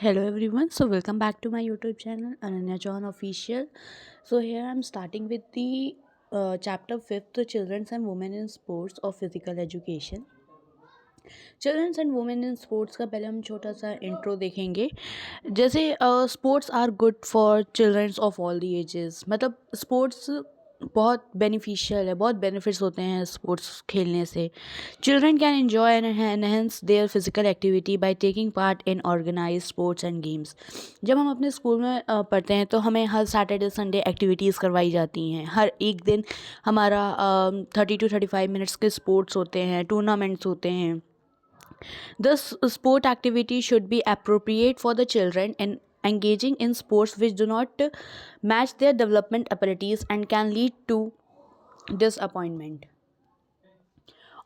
Hello everyone, so welcome back to my YouTube channel Ananya John Official. So here I'm starting with the chapter 5th, Children and Women in Sports of Physical Education. Childrens and women in sports का पहले हम छोटा सा intro देखेंगे। जैसे sports are good for childrens of all the ages, मतलब sports बहुत beneficial है, बहुत बेनिफिट्स होते हैं स्पोर्ट्स खेलने से। Children can enjoy and enhance their physical activity by taking part in organise sports and games. जब हम अपने स्कूल में पढ़ते हैं तो हमें हर सैटरडे संडे एक्टिविटीज़ करवाई जाती हैं। हर एक दिन हमारा 30 to 35 मिनट्स के स्पोर्ट्स होते हैं, टूर्नामेंट्स होते हैं। This sport activity should be appropriate for the children and engaging in sports which do not match their development abilities and can lead to disappointment.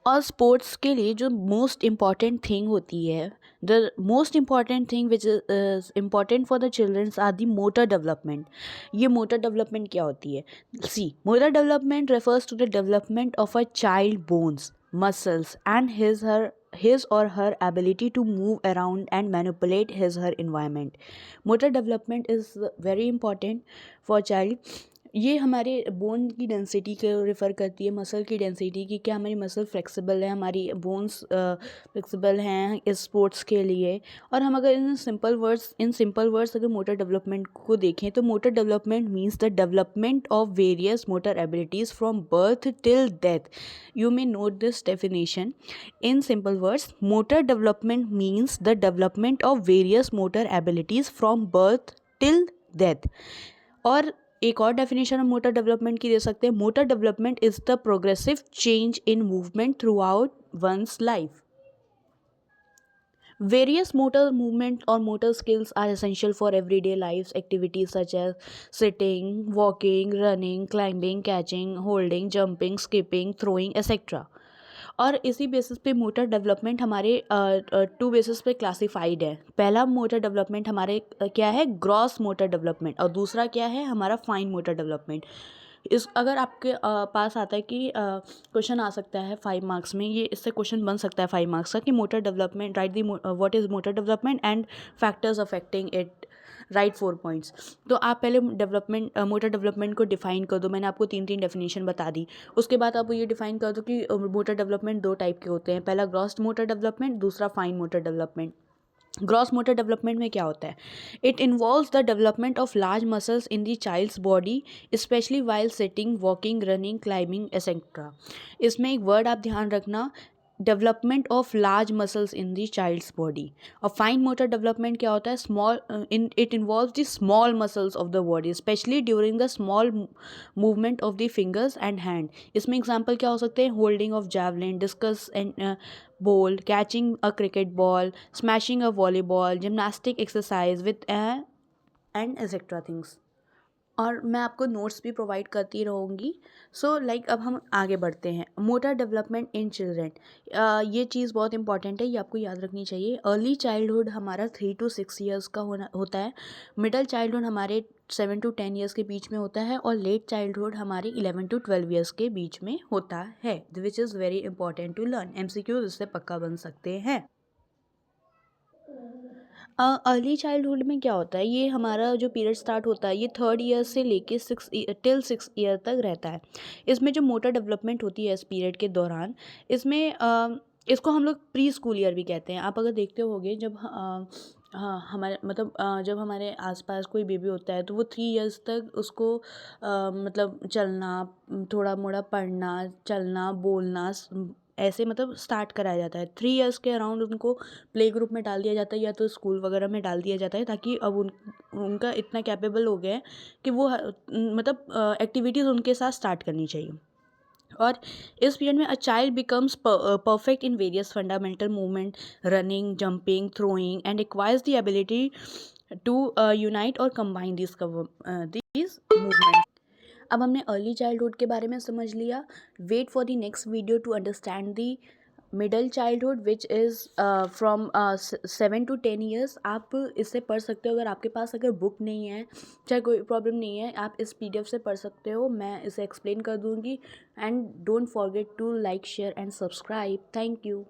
और स्पोर्ट्स के लिए जो मोस्ट इम्पॉर्टेंट थिंग होती है, the most important thing which is important for the childrens are the motor development. ये motor development क्या होती है? See, motor development refers to the development of a child bones, muscles and his or her ability to move around and manipulate his her environment. Motor development is very important for child. ये हमारे bone की density को refer करती है, muscle की density की, क्या हमारी मसल फ्लेक्सिबल है, हमारी बोन्स फ्लेक्सिबल हैं इस स्पोर्ट्स के लिए। और हम अगर इन सिंपल वर्ड्स अगर मोटर डेवलपमेंट को देखें तो motor development means the development of various motor abilities from birth till death. You may note this definition in simple words. Motor development means the development of various motor abilities from birth till death. और एक और definition हम motor development की दे सकते हैं। Motor development is the progressive change in movement through out one's life. Various motor movement or motor skills are essential for everyday life activities such as sitting, walking, running, climbing, catching, holding, jumping, skipping, throwing, etc. और इसी basis पे motor development हमारे to basis पे classified है। पहला motor development हमारे क्या है? Gross motor development. और दूसरा क्या है? हमारा फाइन मोटर डेवलपमेंट। इस अगर आपके पास आता है कि क्वेश्चन आ सकता है 5 मार्क्स में, ये इससे क्वेश्चन बन सकता है 5 मार्क्स का कि motor development, right the what is motor development and factors affecting it, right 4 points. तो आप पहले मोटर डेवलपमेंट को डिफाइन कर दो। मैंने आपको 3 डेफिनेशन बता दी। उसके बाद आप ये डिफाइन कर दो कि मोटर डेवलपमेंट 2 टाइप के होते हैं। पहला ग्रॉस मोटर डेवलपमेंट, दूसरा fine motor development. Gross motor development में क्या होता है? It involves the development of large muscles in the child's body, specially while sitting, walking, running, climbing etcetera. इसमें एक वर्ड आप ध्यान रखना, development of large muscles in the child's body. और फाइन मोटर डेवलपमेंट क्या होता है? It involves the small muscles of the body, specially during the small movement of the fingers and hand. इसमें एग्जाम्पल क्या हो सकते हैं? Holding of javelin, discuss and bowl, catching a cricket ball, smashing a volleyball, gymnastic exercise with and etc things। और मैं आपको notes भी provide करती रहूँगी। सो लाइक अब हम आगे बढ़ते हैं। मोटर डेवलपमेंट इन चिल्ड्रेन, ये चीज़ बहुत इंपॉर्टेंट है, ये आपको याद रखनी चाहिए। अर्ली चाइल्डहुड हमारा 3 to 6 ईयर्स का होता है। मिडल चाइल्डहुड हमारे 7 to 10 ईयर्स के बीच में होता है। और लेट चाइल्डहुड हमारे 11 to 12 ईयर्स के बीच में होता है, which is very important to learn. MCQ इससे पक्का बन सकते हैं। अर्ली चाइल्डहुड में क्या होता है? ये हमारा जो पीरियड स्टार्ट होता है ये 3rd ईयर से लेके 6 टिल 6 ईयर तक रहता है। इसमें जो मोटर डेवलपमेंट होती है इस पीरियड के दौरान, इसमें इसको हम लोग प्री स्कूल ईयर भी कहते हैं। आप अगर देखते होगे जब हाँ हमारे मतलब जब हमारे आसपास कोई बेबी होता है तो वो 3 ईयर्स तक उसको मतलब चलना, थोड़ा मोड़ा पढ़ना, चलना, बोलना, ऐसे मतलब स्टार्ट कराया जाता है। 3 ईयर्स के अराउंड उनको प्ले ग्रुप में डाल दिया जाता है या तो स्कूल वगैरह में डाल दिया जाता है, ताकि अब उनका इतना कैपेबल हो गया है कि वो मतलब एक्टिविटीज़ उनके साथ स्टार्ट करनी चाहिए। और इस पीरियड में a child becomes perfect in various fundamental movement, running, jumping, throwing and acquires the ability to unite और कंबाइन दिस मूवमेंट। अब हमने अर्ली चाइल्डहुड के बारे में समझ लिया। Wait for the next video to understand the middle childhood which is from 7 to 10 years. आप इससे पढ़ सकते हो। अगर आपके पास अगर बुक नहीं है, चाहे कोई प्रॉब्लम नहीं है, आप इस PDF से पढ़ सकते हो। मैं इसे एक्सप्लेन कर दूँगी। And don't forget to like, share and subscribe. Thank you.